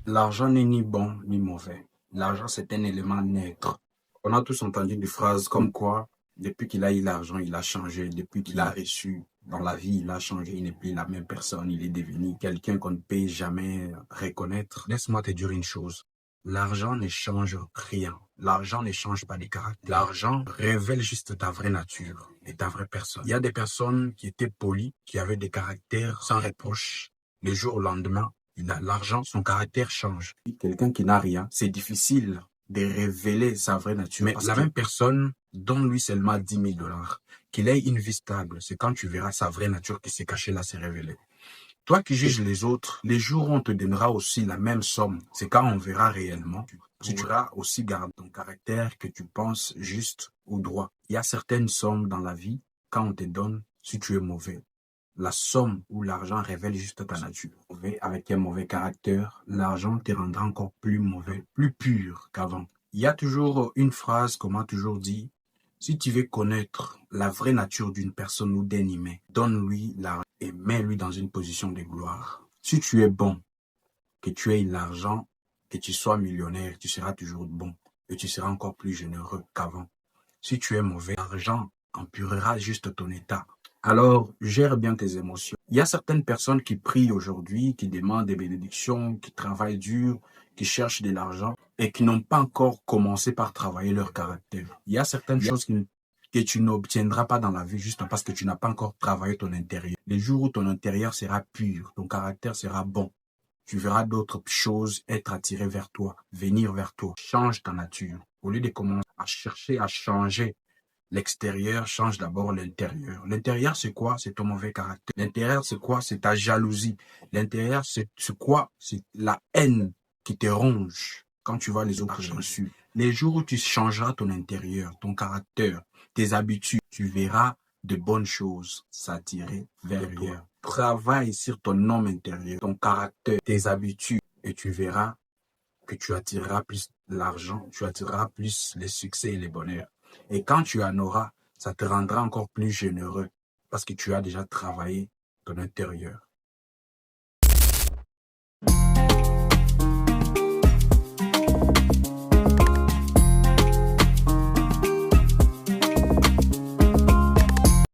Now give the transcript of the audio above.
L'argent n'est ni bon ni mauvais. L'argent, c'est un élément neutre. On a tous entendu des phrases comme quoi, depuis qu'il a eu l'argent, il a changé. Depuis qu'il a reçu dans la vie, il a changé. Il n'est plus la même personne. Il est devenu quelqu'un qu'on ne peut jamais reconnaître. Laisse-moi te dire une chose. L'argent ne change rien. L'argent ne change pas les caractères. L'argent révèle juste ta vraie nature et ta vraie personne. Il y a des personnes qui étaient polies, qui avaient des caractères sans reproche. Le jour au lendemain, il a l'argent, son caractère change. Quelqu'un qui n'a rien, c'est difficile de révéler sa vraie nature. Mais la même personne, donne-lui seulement 10 000 $, qu'il ait une vie stable, c'est quand tu verras sa vraie nature qui s'est cachée là, s'est révélée. Toi qui juges les autres, les jours où on te donnera aussi la même somme, c'est quand on verra réellement. Tu pourras aussi garder ton caractère que tu penses juste ou droit. Il y a certaines sommes dans la vie, quand on te donne, si tu es mauvais, la somme ou l'argent révèle juste ta nature. Avec un mauvais caractère, l'argent te rendra encore plus mauvais, plus pur qu'avant. Il y a toujours une phrase qu'on m'a toujours dit, si tu veux connaître la vraie nature d'une personne ou d'un humain, donne-lui l'argent et mets-lui dans une position de gloire. Si tu es bon, que tu aies l'argent, que tu sois millionnaire, tu seras toujours bon et tu seras encore plus généreux qu'avant. Si tu es mauvais, l'argent empurera juste ton état. Alors, gère bien tes émotions. Il y a certaines personnes qui prient aujourd'hui, qui demandent des bénédictions, qui travaillent dur, qui cherchent de l'argent et qui n'ont pas encore commencé par travailler leur caractère. Il y a certaines choses que tu n'obtiendras pas dans la vie juste parce que tu n'as pas encore travaillé ton intérieur. Les jours où ton intérieur sera pur, ton caractère sera bon, tu verras d'autres choses être attirées vers toi, venir vers toi. Change ta nature. Au lieu de commencer à chercher à changer l'extérieur, change d'abord l'intérieur. L'intérieur, c'est quoi? C'est ton mauvais caractère. L'intérieur, c'est quoi? C'est ta jalousie. L'intérieur, c'est quoi? C'est la haine qui te ronge quand tu vois les autres reçus. Les jours où tu changeras ton intérieur, ton caractère, tes habitudes, tu verras de bonnes choses s'attirer vers toi. Travaille sur ton homme intérieur, ton caractère, tes habitudes, et tu verras que tu attireras plus l'argent, tu attireras plus les succès et les bonheurs. Et quand tu en auras, ça te rendra encore plus généreux parce que tu as déjà travaillé ton intérieur.